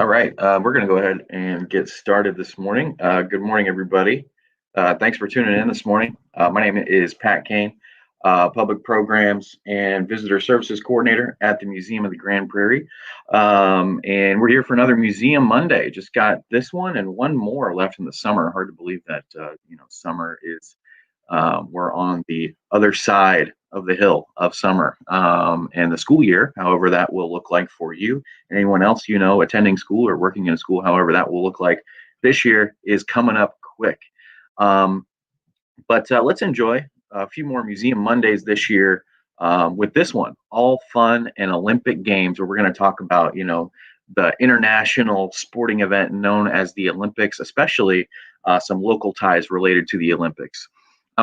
All right, we're going to go ahead and get started this morning. Good morning, everybody. Thanks for tuning in this morning. My name is Pat Kane, Public Programs and Visitor Services Coordinator at the Museum of the Grand Prairie. And we're here for another Museum Monday. Just got this one and one more left in the summer. Hard to believe that, summer is, we're on the other side of the hill of summer and the school year, however that will look like for you and anyone else attending school or working in a school, however that will look like this year is coming up quick. But let's enjoy a few more Museum Mondays this year with this one, all fun and Olympic Games, where we're going to talk about the international sporting event known as the Olympics, especially some local ties related to the Olympics.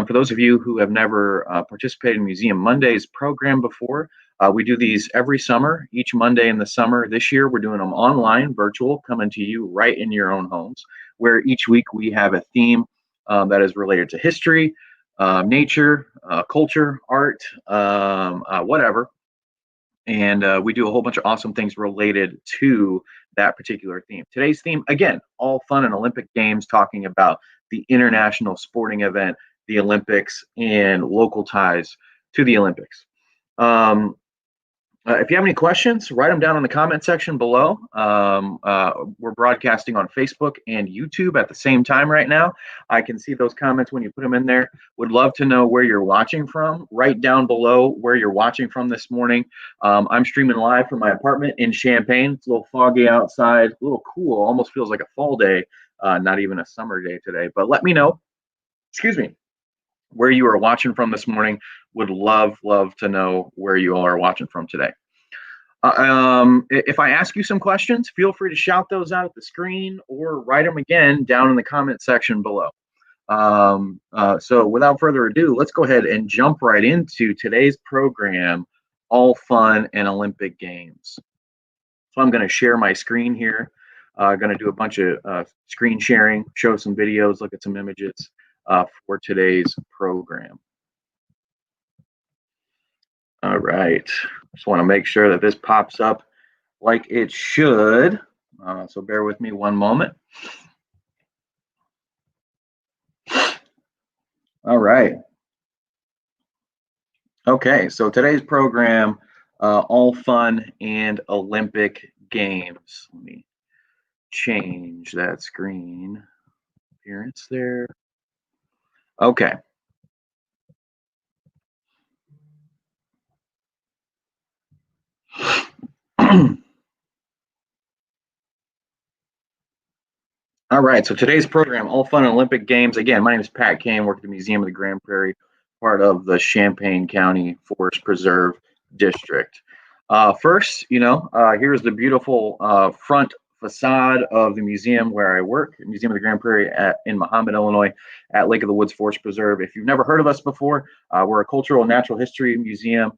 For those of you who have never participated in Museum Mondays program before, we do these every summer, each Monday in the summer. This year, we're doing them online, virtual, coming to you right in your own homes, where each week we have a theme that is related to history, nature, culture, art, whatever. And we do a whole bunch of awesome things related to that particular theme. Today's theme, again, all fun and Olympic Games, talking about the international sporting event, the Olympics, and local ties to the Olympics. If you have any questions, write them down in the comment section below. We're broadcasting on Facebook and YouTube at the same time right now. I can see those comments when you put them in there. Would love to know where you're watching from. Write down below where you're watching from this morning. I'm streaming live from my apartment in Champaign. It's a little foggy outside, a little cool, almost feels like a fall day, not even a summer day today. But let me know, where you are watching from this morning. Would love to know where you all are watching from today. If I ask you some questions, feel free to shout those out at the screen or write them again down in the comment section below. So without further ado, let's go ahead and jump right into today's program, all fun and Olympic Games. So I'm going to share my screen here. Going to do a bunch of screen sharing, show some videos, look at some images for today's program. All right, just want to make sure that this pops up like it should. So bear with me one moment. All right. Okay, so today's program, all fun and Olympic Games. Let me change that screen appearance there. Okay. All right, so today's program, all fun and Olympic Games. Again, my name is Pat Kane, work at the Museum of the Grand Prairie, part of the Champaign County Forest Preserve District. First, here's the beautiful front facade of the museum where I work, Museum of the Grand Prairie in Mahomet, Illinois, at Lake of the Woods Forest Preserve. If you've never heard of us before, we're a cultural and natural history museum.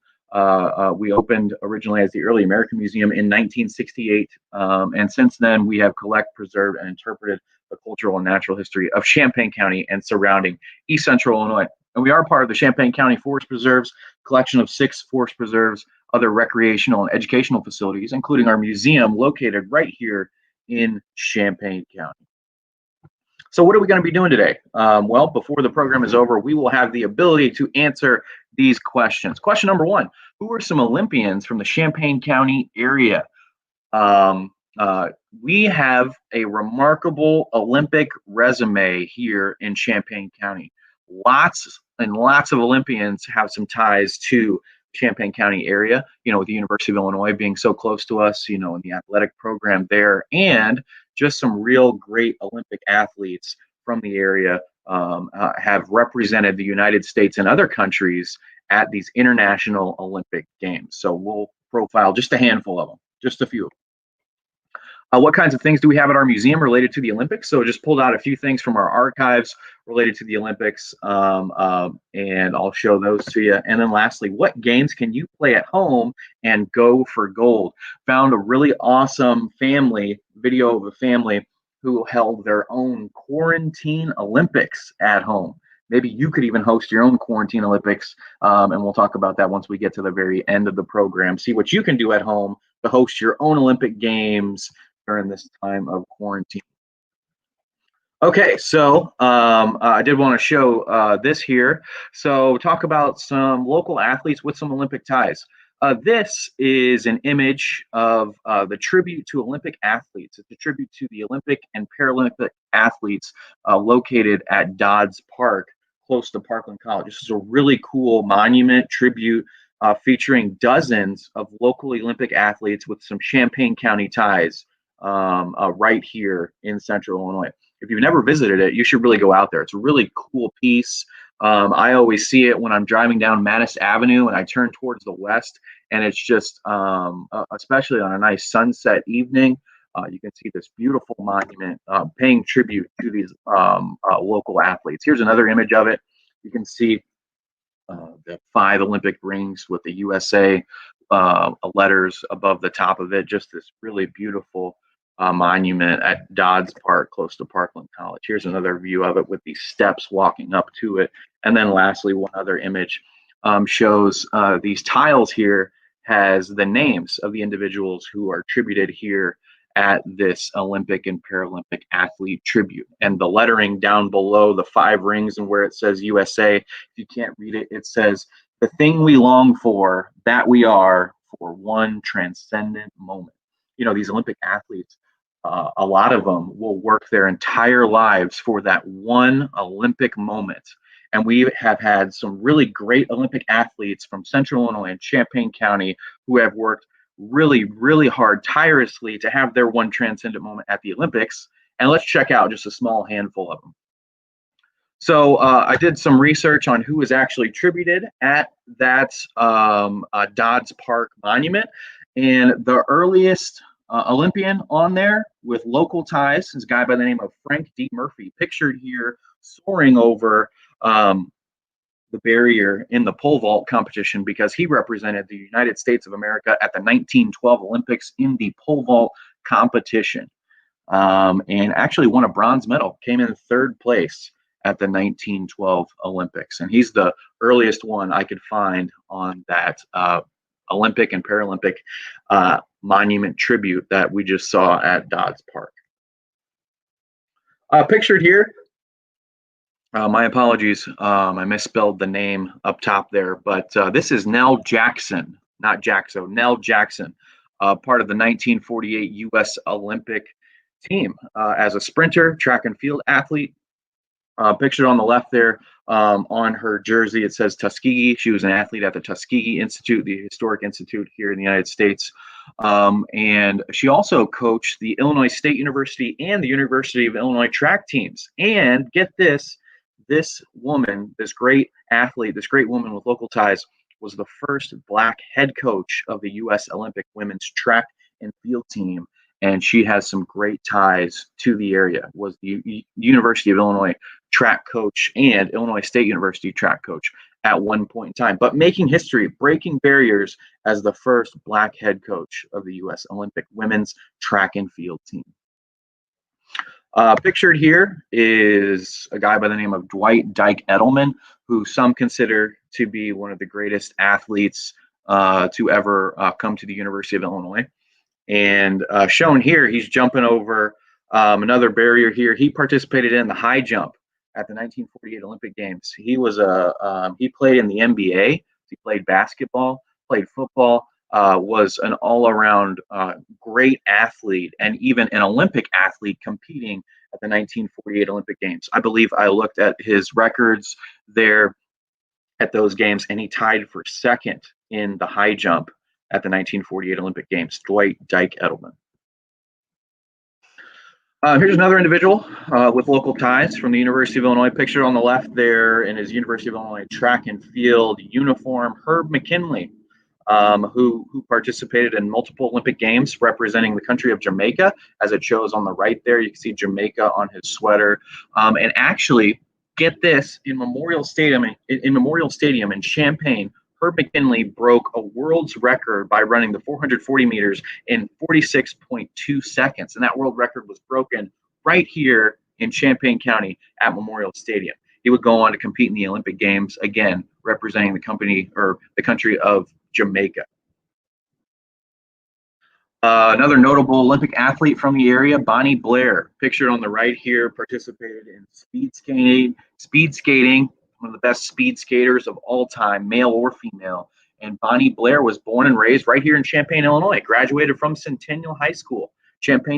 We opened originally as the Early American Museum in 1968, and since then we have collected, preserved, and interpreted the cultural and natural history of Champaign County and surrounding East Central Illinois. And we are part of the Champaign County Forest Preserves, collection of 6 forest preserves, other recreational and educational facilities, including our museum located right here in Champaign County. So what are we going to be doing today? Well, before the program is over, we will have the ability to answer these questions. Question number 1, who are some Olympians from the Champaign County area? We have a remarkable Olympic resume here in Champaign County. Lots and lots of Olympians have some ties to Champaign County area, with the University of Illinois being so close to us, in the athletic program there, and just some real great Olympic athletes from the area have represented the United States and other countries at these international Olympic Games. So we'll profile just a handful of them, just a few. What kinds of things do we have at our museum related to the Olympics? So just pulled out a few things from our archives related to the Olympics, and I'll show those to you. And then lastly, what games can you play at home and go for gold? Found a really awesome video of a family who held their own quarantine Olympics at home. Maybe you could even host your own quarantine Olympics, and we'll talk about that once we get to the very end of the program. See what you can do at home to host your own Olympic Games during this time of quarantine. Okay, so I did want to show this here. So talk about some local athletes with some Olympic ties. This is an image of the tribute to Olympic athletes. It's a tribute to the Olympic and Paralympic athletes located at Dodds Park, close to Parkland College. This is a really cool monument tribute featuring dozens of local Olympic athletes with some Champaign County ties right here in Central Illinois. If you've never visited it, you should really go out there. It's a really cool piece. I always see it when I'm driving down Mattis Avenue and I turn towards the west, and it's just, especially on a nice sunset evening, you can see this beautiful monument paying tribute to these local athletes. Here's another image of it. You can see the 5 Olympic rings with the USA letters above the top of it. Just this really beautiful monument at Dodds Park, close to Parkland College. Here's another view of it with these steps walking up to it. And then lastly, one other image shows these tiles here has the names of the individuals who are attributed here at this Olympic and Paralympic athlete tribute. And the lettering down below the 5 rings and where it says USA, if you can't read it, it says, "The thing we long for, that we are, for one transcendent moment." You know, these Olympic athletes, a lot of them will work their entire lives for that one Olympic moment. And we have had some really great Olympic athletes from Central Illinois and Champaign County who have worked really, really hard, tirelessly to have their one transcendent moment at the Olympics. And let's check out just a small handful of them. So I did some research on who was actually tributed at that Dodds Park monument. And the earliest Olympian on there with local ties is a guy by the name of Frank D. Murphy, pictured here soaring over the barrier in the pole vault competition because he represented the United States of America at the 1912 Olympics in the pole vault competition, and actually won a bronze medal, came in 3rd place at the 1912 Olympics. And he's the earliest one I could find on that Olympic and Paralympic monument tribute that we just saw at Dodds Park. Pictured here, my apologies, I misspelled the name up top there, but this is Nell Jackson, not Jackso, Nell Jackson, part of the 1948 U.S. Olympic team as a sprinter, track and field athlete. Pictured on the left there, on her jersey, it says Tuskegee. She was an athlete at the Tuskegee Institute, the historic institute here in the United States. And she also coached the Illinois State University and the University of Illinois track teams. And get this woman, this great athlete, this great woman with local ties, was the first Black head coach of the U.S. Olympic women's track and field team. And she has some great ties to the area, was the University of Illinois track coach and Illinois State University track coach at one point in time, but making history, breaking barriers as the first Black head coach of the U.S. Olympic women's track and field team. Pictured here is a guy by the name of Dwight Dyke Edelman, who some consider to be one of the greatest athletes to ever come to the University of Illinois. And shown here, he's jumping over another barrier here. He participated in the high jump at the 1948 Olympic Games. He was he played in the NBA. He played basketball, played football, was an all-around great athlete, and even an Olympic athlete competing at the 1948 Olympic Games. I believe I looked at his records there at those games, and he tied for 2nd in the high jump at the 1948 Olympic Games, Dwight Dyke Edelman. Here's another individual with local ties from the University of Illinois, pictured on the left there in his University of Illinois track and field uniform, Herb Mckinley, who participated in multiple Olympic Games representing the country of Jamaica, as it shows on the right there. You can see Jamaica on his sweater. And actually, get this, in Memorial Stadium in Champaign, Herb Mckinley broke a world's record by running the 440 meters in 46.2 seconds. And that world record was broken right here in Champaign County at Memorial Stadium. He would go on to compete in the Olympic Games, again, representing the country of Jamaica. Another notable Olympic athlete from the area, Blair, pictured on the right here, participated in speed skating. One of the best speed skaters of all time, male or female. And Blair was born and raised right here in Champaign, Illinois. Graduated from Champaign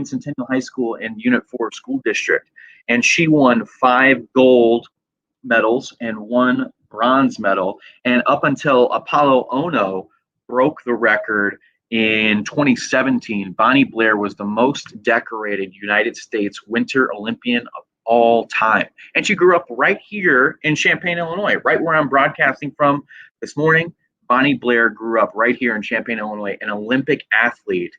Centennial High School in Unit 4 School District. And she won 5 gold medals and 1 bronze medal. And up until Apollo Ono broke the record in 2017, Blair was the most decorated United States Winter Olympian of all time. And she grew up right here in Champaign, Illinois, right where I'm broadcasting from this morning. Blair grew up right here in Champaign, Illinois, an Olympic athlete,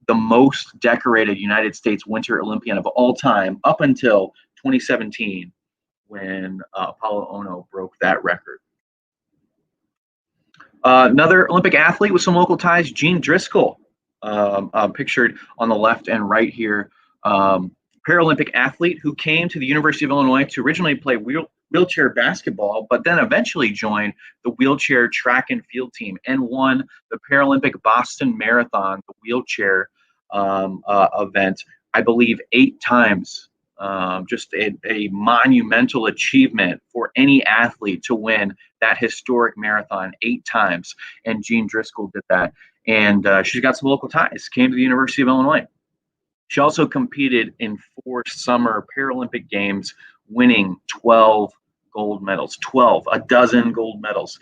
the most decorated United States Winter Olympian of all time up until 2017 when Apollo Ono broke that record. Another Olympic athlete with some local ties, Jean Driscoll, pictured on the left and right here. Paralympic athlete who came to the University of Illinois to originally play wheelchair basketball, but then eventually joined the wheelchair track and field team and won the Paralympic Boston Marathon, the wheelchair event, I believe 8 times. Just a monumental achievement for any athlete to win that historic marathon 8 times. And Jean Driscoll did that. And she's got some local ties, came to the University of Illinois. She also competed in 4 summer Paralympic Games, winning 12 gold medals, 12 gold medals.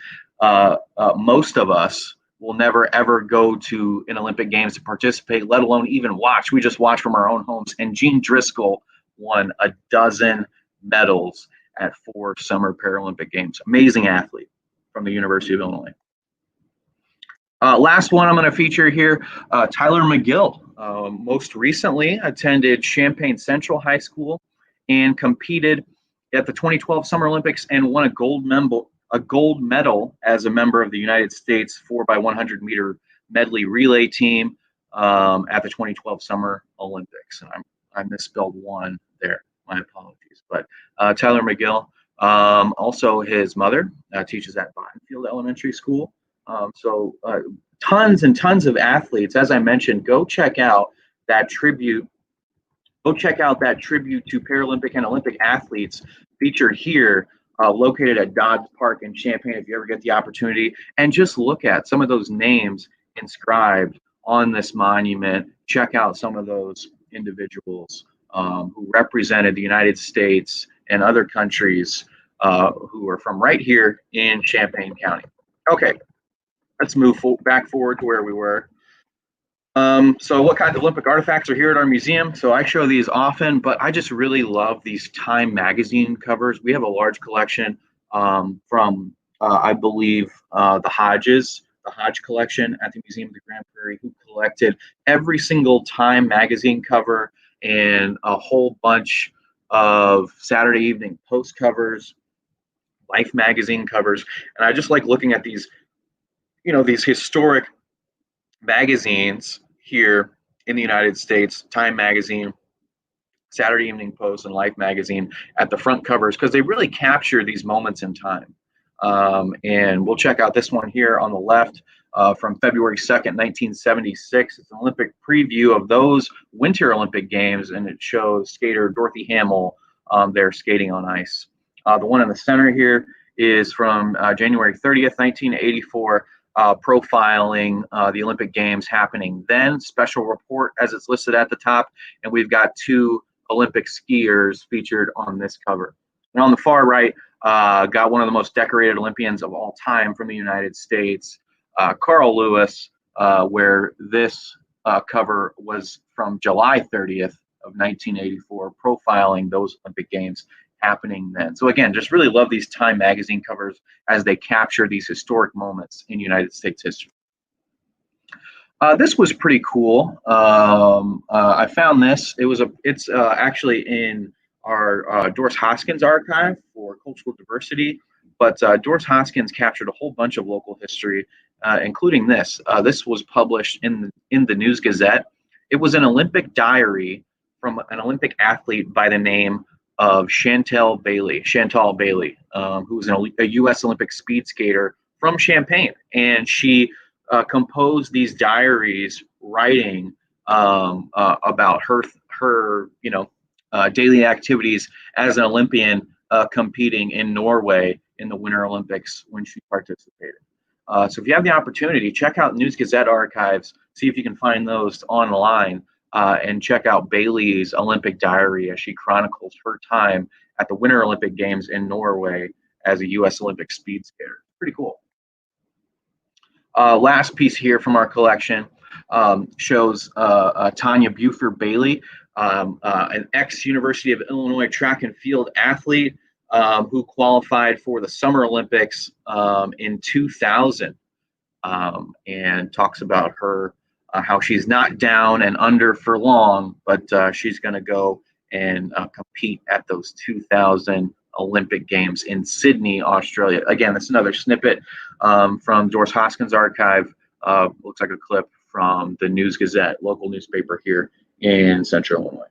Most of us will never, ever go to an Olympic Games to participate, let alone even watch. We just watch from our own homes. And Jean Driscoll won 12 medals at 4 summer Paralympic Games. Amazing athlete from the University of Illinois. Last one I'm going to feature here, Tyler Mcgill. Most recently attended Champaign Central High School and competed at the 2012 Summer Olympics and won a gold medal as a member of the United States 4x100 meter medley relay team at the 2012 Summer Olympics. And I misspelled 1 there. My apologies. But Tyler Mcgill, also his mother teaches at Bottenfield Elementary School. So tons and tons of athletes. As I mentioned, go check out that tribute. Go check out that tribute to Paralympic and Olympic athletes featured here, located at Dodds Park in Champaign, if you ever get the opportunity. And just look at some of those names inscribed on this monument. Check out some of those individuals who represented the United States and other countries who are from right here in Champaign County. Okay, let's move back forward to where we were. So what kinds of Olympic artifacts are here at our museum? So I show these often, but I just really love these Time magazine covers. We have a large collection from, I believe, the Hodge collection at the Museum of the Grand Prairie, who collected every single Time magazine cover and a whole bunch of Saturday Evening Post covers, Life magazine covers. And I just like looking at these, these historic magazines here in the United States, Time magazine, Saturday Evening Post, and Life magazine at the front covers, because they really capture these moments in time. And we'll check out this one here on the left from February 2nd, 1976. It's an Olympic preview of those Winter Olympic Games, and it shows skater Dorothy Hamill there skating on ice. The one in the center here is from January 30th, 1984, profiling the Olympic Games happening then. Special report as it's listed at the top, and we've got 2 Olympic skiers featured on this cover. And on the far right, got one of the most decorated Olympians of all time from the United States, Carl Lewis, where this cover was from July 30th of 1984, profiling those Olympic Games happening then. So again, just really love these Time magazine covers as they capture these historic moments in United States history. This was pretty cool. I found this. It's actually in our Doris Hoskins archive for cultural diversity, but Doris Hoskins captured a whole bunch of local history, including this. This was published in the News Gazette. It was an Olympic diary from an Olympic athlete by the name of Chantal Bailey, who was a U.S. Olympic speed skater from Champaign. And she composed these diaries writing about her daily activities as an Olympian competing in Norway in the Winter Olympics when she participated. So if you have the opportunity, check out News Gazette archives, see if you can find those online, and check out Bailey's Olympic diary as she chronicles her time at the Winter Olympic Games in Norway as a U.S. Olympic speed skater. Pretty cool. Last piece here from our collection shows Tonya Buford Bailey, an ex-University of Illinois track and field athlete who qualified for the Summer Olympics in 2000, and talks about her how she's not down and under for long, but she's going to go and compete at those 2000 Olympic Games in Sydney, Australia. Again, that's another snippet from Doris Hoskins' archive. Looks like a clip from the News Gazette, local newspaper here in Central Illinois.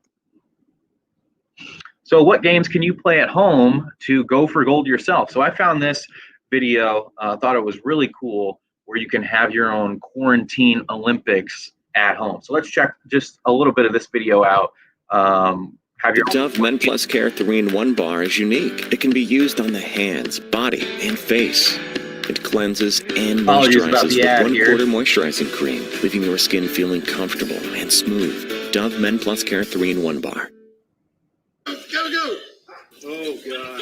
So what games can you play at home to go for gold yourself? So I found this video, thought it was really cool, where you can have your own quarantine Olympics at home. So let's check just a little bit of this video out. The Dove Men Plus Care 3-in-1 bar is unique. It can be used on the hands, body, and face. It cleanses and moisturizes with 1/4 moisturizing cream, leaving your skin feeling comfortable and smooth. Dove Men Plus Care 3-in-1 bar. Go! Oh, God.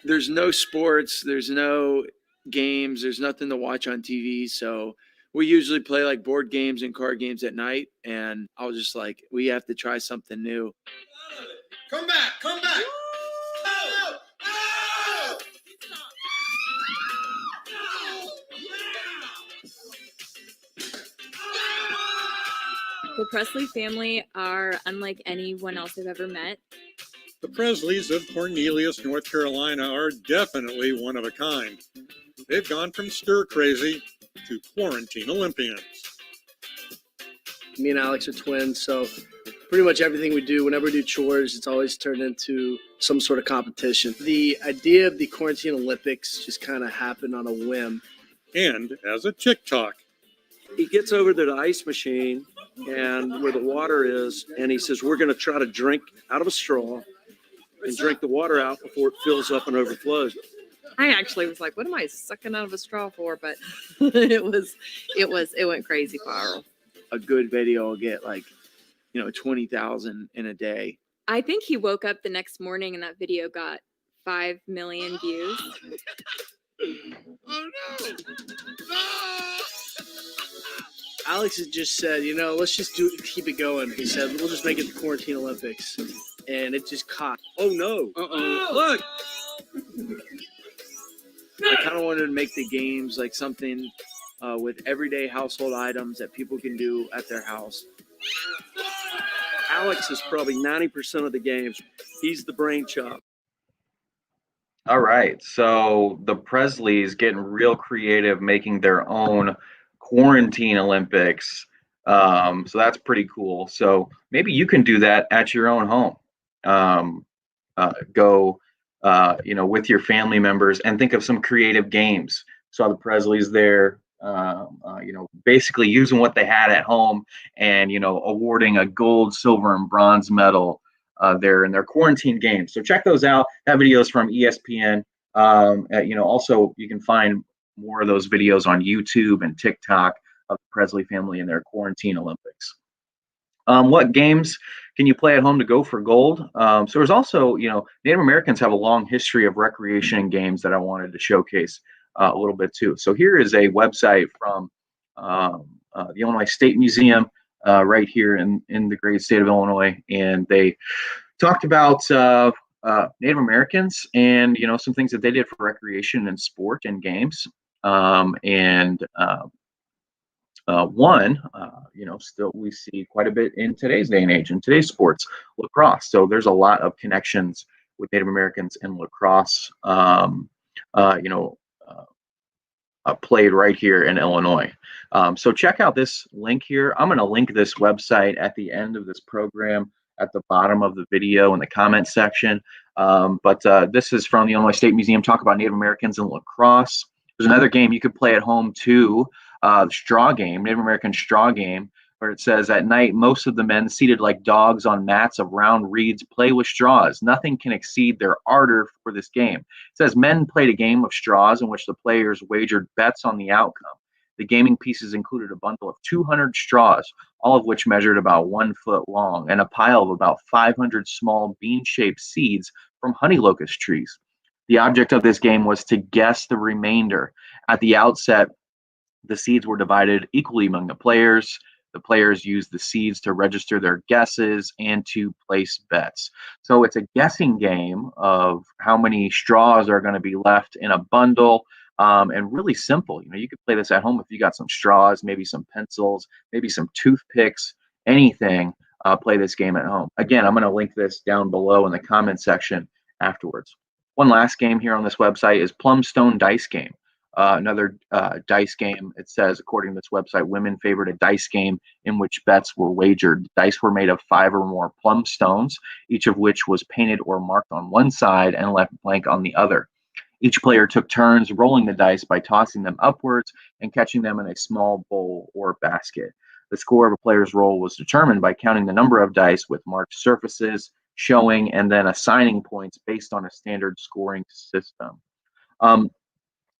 There's no sports. There's no games. There's nothing to watch on TV. So we usually play like board games and card games at night. And I was just like, we have to try something new. Come back. Oh! Oh! The Presley family are unlike anyone else I've ever met. The Presleys of Cornelius, North Carolina are definitely one of a kind. They've gone from stir crazy to quarantine Olympians. Me and Alex are twins, so pretty much everything we do, whenever we do chores, it's always turned into some sort of competition. The idea of the quarantine Olympics just kind of happened on a whim. And as a TikTok. He gets over to the ice machine and where the water is, and he says, we're going to try to drink out of a straw and drink the water out before it fills up and overflows. I actually was like, what am I sucking out of a straw for? But it went crazy viral. A good video will get 20,000 in a day. I think he woke up the next morning and that video got 5 million views. Oh, no! Alex had just said, let's just keep it going. He said, we'll just make it the quarantine Olympics. And it just caught. Oh, no. Look! I kind of wanted to make the games like something with everyday household items that people can do at their house. Alex is probably 90% of the games. He's the brain chop. All right, so the Presleys getting real creative, making their own quarantine Olympics. So that's pretty cool. So maybe you can do that at your own home. Go, with your family members and think of some creative games. Saw the Presleys there, basically using what they had at home and, awarding a gold, silver, and bronze medal there in their quarantine games. So check those out. That video is from ESPN. Also you can find more of those videos on YouTube and TikTok of the Presley family in their quarantine Olympics. What games can you play at home to go for gold? So there's also, Native Americans have a long history of recreation and games that I wanted to showcase a little bit too. So here is a website from the Illinois State Museum right here in the great state of Illinois. And they talked about Native Americans and, some things that they did for recreation and sport and games. Still we see quite a bit in today's day and age, in today's sports, lacrosse. So there's a lot of connections with Native Americans and lacrosse, played right here in Illinois. So check out this link here. I'm going to link this website at the end of this program at the bottom of the video in the comment section. But this is from the Illinois State Museum, talk about Native Americans and lacrosse. There's another game you could play at home too, straw game, Native American straw game, where it says, at night, most of the men seated like dogs on mats of round reeds play with straws. Nothing can exceed their ardor for this game. It says men played a game of straws in which the players wagered bets on the outcome. The gaming pieces included a bundle of 200 straws, all of which measured about 1 foot long, and a pile of about 500 small bean-shaped seeds from honey locust trees. The object of this game was to guess the remainder. At the outset, the seeds were divided equally among the players. The players used the seeds to register their guesses and to place bets. So it's a guessing game of how many straws are going to be left in a bundle, and really simple. You could play this at home if you got some straws, maybe some pencils, maybe some toothpicks, anything. Play this game at home. Again, I'm going to link this down below in the comment section afterwards. One last game here on this website is Plumstone Dice Game. Another dice game. It says, according to this website, women favored a dice game in which bets were wagered. Dice were made of 5 or more plum stones, each of which was painted or marked on one side and left blank on the other. Each player took turns rolling the dice by tossing them upwards and catching them in a small bowl or basket. The score of a player's roll was determined by counting the number of dice with marked surfaces, showing, and then assigning points based on a standard scoring system.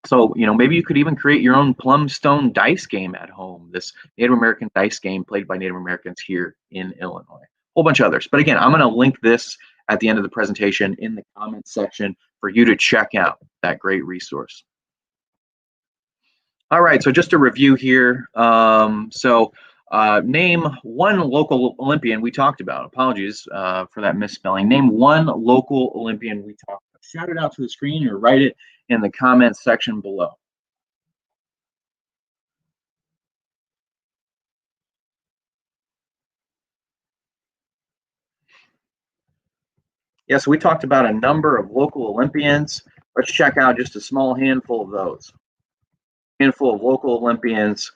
So, maybe you could even create your own Plumstone dice game at home, this Native American dice game played by Native Americans here in Illinois. A whole bunch of others. But again, I'm going to link this at the end of the presentation in the comments section for you to check out that great resource. All right, so just a review here. Name one local Olympian we talked about. Apologies for that misspelling. Name one local Olympian we talked about. Shout it out to the screen or write it in the comments section below. Yes, we talked about a number of local Olympians. Let's check out just a small handful of those. Handful of local Olympians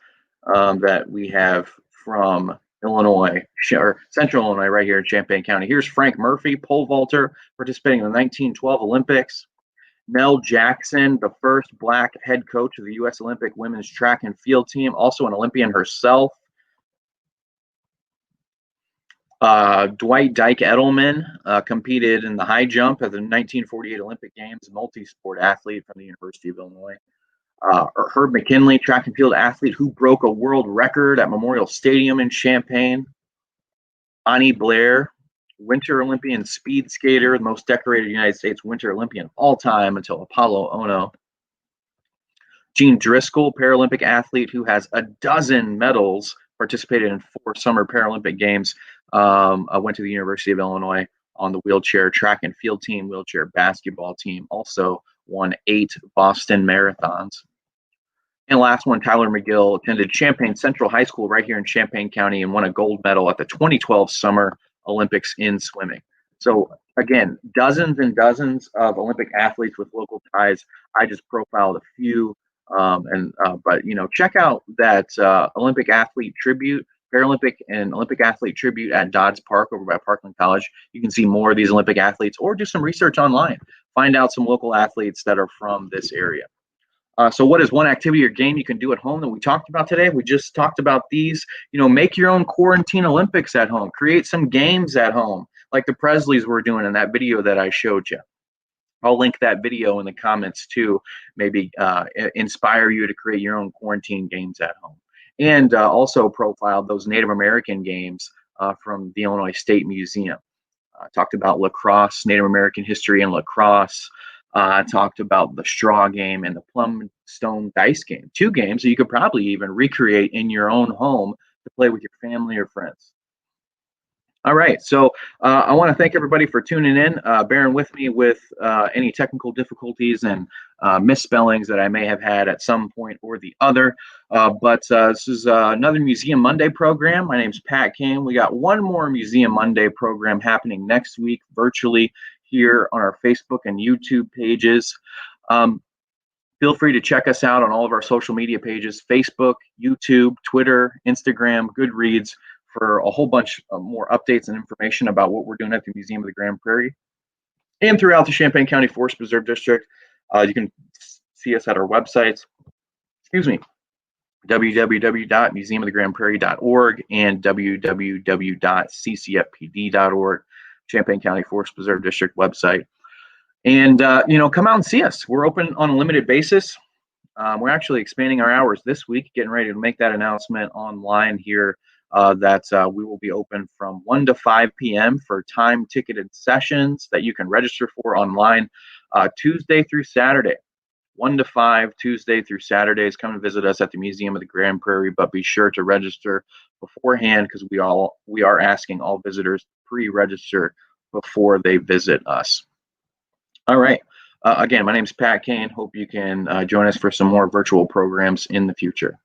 that we have from Illinois, or Central Illinois, right here in Champaign County. Here's Frank Murphy, pole vaulter, participating in the 1912 Olympics. Mel Jackson, the first Black head coach of the U.S. Olympic women's track and field team, also an Olympian herself. Dwight Dyke Edelman competed in the high jump at the 1948 Olympic Games, multi-sport athlete from the University of Illinois. Herb Mckinley, track and field athlete who broke a world record at Memorial Stadium in Champaign. Bonnie Blair, Winter Olympian speed skater, the most decorated United States Winter Olympian of all time until Apollo Ono. Jean Driscoll, Paralympic athlete who has a dozen medals, participated in 4 Summer Paralympic Games, went to the University of Illinois on the wheelchair track and field team, wheelchair basketball team, also won 8 Boston marathons. And last one, Tyler Mcgill, attended Champaign Central High School right here in Champaign County and won a gold medal at the 2012 Summer Olympics in swimming. So again, dozens and dozens of Olympic athletes with local ties. I just profiled a few, but check out that Olympic athlete tribute, Paralympic and Olympic athlete tribute at Dodds Park over by Parkland College. You can see more of these Olympic athletes, or do some research online. Find out some local athletes that are from this area. So what is one activity or game you can do at home that we talked about today? We just talked about these. Make your own quarantine Olympics at home. Create some games at home, like the Presleys were doing in that video that I showed you. I'll link that video in the comments too. Maybe inspire you to create your own quarantine games at home. And also profiled those Native American games from the Illinois State Museum. Talked about lacrosse, Native American history and lacrosse. Talked about the straw game and the Plumstone dice game. 2 games that you could probably even recreate in your own home to play with your family or friends. All right, so I want to thank everybody for tuning in, bearing with me with any technical difficulties and misspellings that I may have had at some point or the other. But this is another Museum Monday program. My name's Pat Kane. We got one more Museum Monday program happening next week virtually here on our Facebook and YouTube pages. Feel free to check us out on all of our social media pages, Facebook, YouTube, Twitter, Instagram, Goodreads, for a whole bunch of more updates and information about what we're doing at the Museum of the Grand Prairie and throughout the Champaign County Forest Preserve District. You can see us at our websites. Excuse me. www.museumofthegrandprairie.org and www.ccfpd.org, Champaign County Forest Preserve District website. And, come out and see us. We're open on a limited basis. We're actually expanding our hours this week, getting ready to make that announcement online here that we will be open from 1 to 5 p.m. for time-ticketed sessions that you can register for online Tuesday through Saturday. 1 to 5, Tuesday through Saturdays. Come and visit us at the Museum of the Grand Prairie, but be sure to register beforehand because we are asking all visitors to pre-register before they visit us. All right. Again, my name is Pat Kane. Hope you can join us for some more virtual programs in the future.